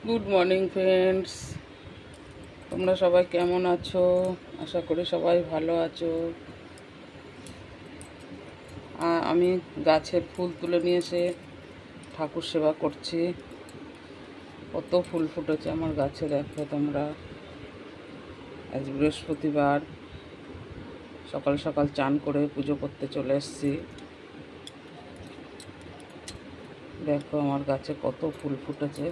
Good morning friends, তোমরা সবাই কেমন আছো? আশা করি সবাই ভালো আছো। আমি গাছের ফুল তুলে নিয়ে এসে ঠাকুর সেবা করছি। কত ফুল ফুটেছে আমার গাছে, দেখো তোমরা। আজ বৃহস্পতিবার, সকাল সকাল চান করে পুজো করতে চলে এসেছি। দেখো আমার গাছে কত ফুল ফুটেছে।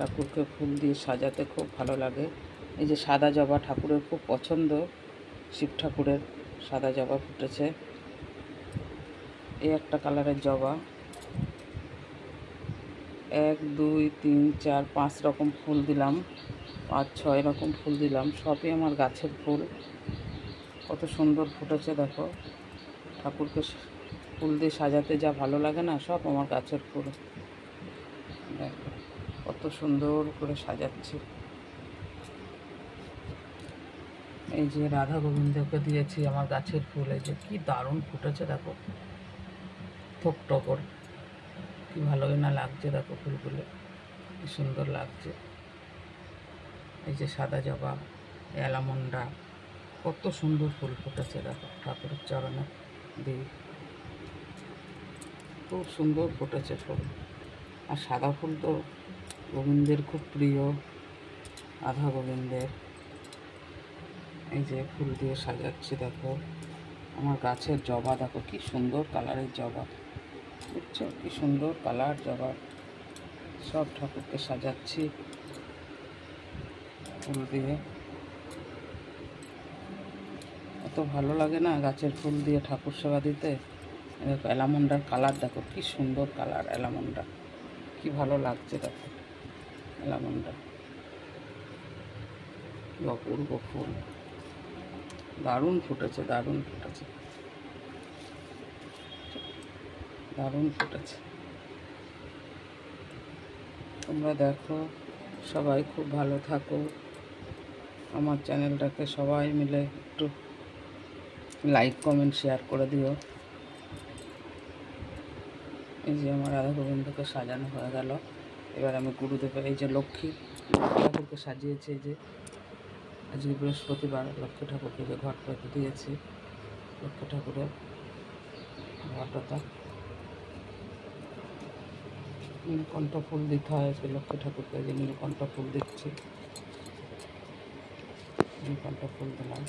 ঠাকুরকে ফুল দিয়ে সাজাতে খুব ভালো লাগে। এই যে সাদা জবা ঠাকুরের খুব পছন্দ, শিব ঠাকুরের সাদা জবা ফুটেছে। এই একটা কালারের জবা, 1 2 3 4 5 রকম ফুল দিলাম, 5 6 রকম ফুল দিলাম। সবই আমার গাছের ফুল। কত সুন্দর ফুটেছে দেখো। ঠাকুরকে ফুল দিয়ে সাজাতে যা ভালো লাগে না, সব আমার গাছের ফুল। দেখো কত সুন্দর করে সাজাচ্ছি। এই যে রাধা গোবিন্দকে দিয়েছি আমার গাছের ফুল। এই যে কি দারুণ ফুটেছে দেখো, থোক টকর, কি ভালোই না লাগছে দেখো ফুলগুলো, কি সুন্দর লাগছে। এই যে সাদা জবা, অ্যালামন্ডা, কত সুন্দর ফুল ফুটেছে দেখো। ঠাকুরের চরণে দিই, খুব সুন্দর ফুটেছে ফুল। আর সাদা ফুল তো গোবিন্দের খুব প্রিয়, রাধা গোবিন্দের। এই যে ফুল দিয়ে সাজাচ্ছি দেখো। আমার গাছের জবা দেখো, কি সুন্দর কালারের জবা, বুঝছো? কি সুন্দর কালার জবা। সব ঠাকুরকে সাজাচ্ছি ফুল দিয়ে। এত ভালো লাগে না গাছের ফুল দিয়ে ঠাকুর সেবা দিতে। দেখো অ্যালামন্ডার কালার দেখো, কি সুন্দর কালার অ্যালামন্ডা, কি ভালো লাগছে দেখো অ্যালামন্ডা। কি অপূর্ব ফুল, দারুণ ফুটেছে, দারুণ ফুটেছে, দারুণ ফুটেছে। তোমরা দেখো, সবাই খুব ভালো থাকো। আমার চ্যানেলটাকে সবাই মিলে একটু লাইক কমেন্ট শেয়ার করে দিও। এই যে আমার রাধা গোবিন্দকে সাজানো হয়ে গেল। এবার আমি গুরুদেবের, এই যে লক্ষ্মী ঠাকুরকে সাজিয়েছি। এই যে আজকে বৃহস্পতিবার, লক্ষ্মী ঠাকুরকে যে ঘট পেতে দিয়েছি, লক্ষ্মী ঠাকুরের ঘটটা নীলকণ্ঠ ফুল দিতে হয়। আজকে লক্ষ্মী ঠাকুরকে যে নীলকণ্ঠ ফুল দিচ্ছি, নীলকণ্ঠ ফুল দিলাম।